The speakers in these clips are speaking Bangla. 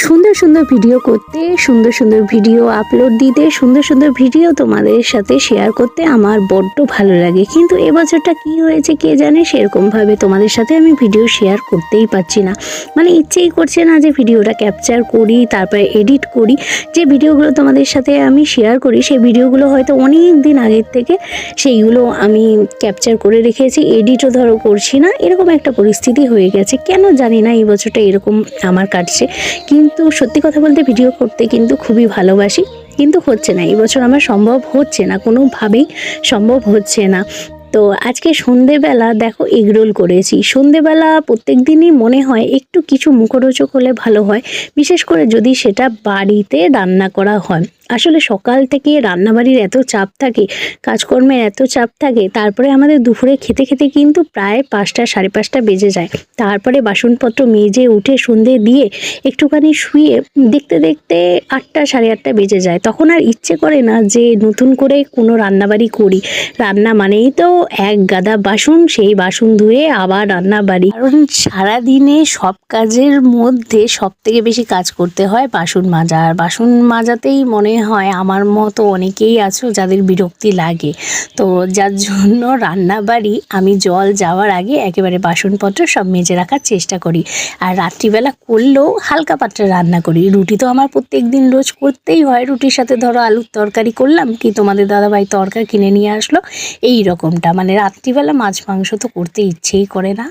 সুন্দর সুন্দর ভিডিও করতে, সুন্দর সুন্দর ভিডিও আপলোড দিতে, সুন্দর সুন্দর ভিডিও তোমাদের সাথে শেয়ার করতে আমার বড্ড ভালো লাগে। কিন্তু এবছরটা কি হয়েছে কে জানে, সেরকমভাবে তোমাদের সাথে আমি ভিডিও শেয়ার করতেই পারছি না। মানে ইচ্ছেই করছে না যে ভিডিওটা ক্যাপচার করি, তারপরে এডিট করি। যে ভিডিওগুলো তোমাদের সাথে আমি শেয়ার করি সেই ভিডিওগুলো হয়তো অনেক দিন আগের থেকে সেইগুলো আমি ক্যাপচার করে রেখেছি, এডিটও ধরো করছি না। এরকম একটা পরিস্থিতি হয়ে গেছে, কেন জানি না এই বছরটা এরকম আমার কাটছে। কিন্তু সত্যি কথা বলতে ভিডিও করতে কিন্তু খুবই ভালোবাসি, কিন্তু হচ্ছে না এই বছর, আমার সম্ভব হচ্ছে না, কোনোভাবেই সম্ভব হচ্ছে না। তো আজকে সন্ধেবেলা দেখো এগরোল করেছি। সন্ধেবেলা প্রত্যেক দিনই মনে হয় একটু কিছু মুখরোচক হলে ভালো হয়, বিশেষ করে যদি সেটা বাড়িতে রান্না করা হয়। আসলে সকাল থেকে রান্নাবাড়ির এত চাপ থাকে, কাজকর্মের এত চাপ থাকে, তারপরে আমাদের দুপুরে খেতে খেতে কিন্তু প্রায় 5টা 5:30 বেজে যায়। তারপরে বাসনপত্র মেজে উঠে সন্ধে দিয়ে একটুখানি শুয়ে দেখতে দেখতে 8টা 8:30 বেজে যায়। তখন আর ইচ্ছে করে না যে নতুন করে কোনো রান্নাবাড়ি করি। রান্না মানেই তো এক গাদা বাসন, সেই বাসন ধুয়ে আবার রান্নাবাড়ি। কারণ সারাদিনে সব কাজের মধ্যে সব থেকে বেশি কাজ করতে হয় বাসন মাজা। আর বাসন মাজাতেই মনে হয় আমার মতো অনেকেই আছো যাদের বিরক্তি লাগে। তো যার জন্য রান্নাবাড়ি আমি জল যাওয়ার আগে একেবারে বাসনপত্র সব মেজে রাখার চেষ্টা করি। আর রাত্রিবেলা করলেও হালকা পাতলা রান্না করি। রুটি তো আমার প্রত্যেক দিন রোজ করতেই হয়। রুটির সাথে ধরো আলুর তরকারি করলাম, কি তোমাদের দাদাভাই তরকা কিনে নিয়ে আসলো, এই রকমটা। মানে রাত্রিবেলা মাছ মাংস তো করতে ইচ্ছেই করে না,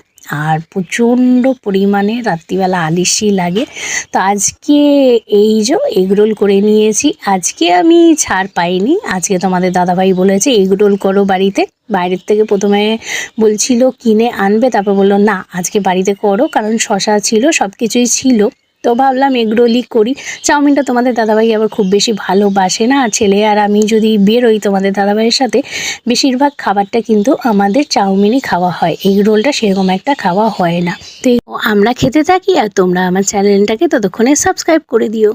আর প্রচণ্ড পরিমাণে রাত্রিবেলা আলিশি লাগে। তো আজকে এই যে এগরোল করে নিয়েছি। আজকে আমি ছাড় পাইনি, আজকে তোমাদের দাদাভাই বলেছে এগরোল করো বাড়িতে। বাইরের থেকে প্রথমে বলছিল কিনে আনবে, তারপর বললো না আজকে বাড়িতে করো, কারণ শশা ছিল, সব কিছুই ছিল। তো ভাবলাম এগরোলই করি। চাউমিনটা তোমাদের দাদাভাই আবার খুব বেশি ভালোবাসে না। ছেলে আর আমি যদি বেরোই তোমাদের দাদাভাইয়ের সাথে, বেশিরভাগ খাবারটা কিন্তু আমাদের চাউমিনই খাওয়া হয়, এগরোলটা সেরকম একটা খাওয়া হয় না। তো আমরা খেতে থাকি আর তোমরা আমার চ্যানেলটাকে ততক্ষণে সাবস্ক্রাইব করে দিও।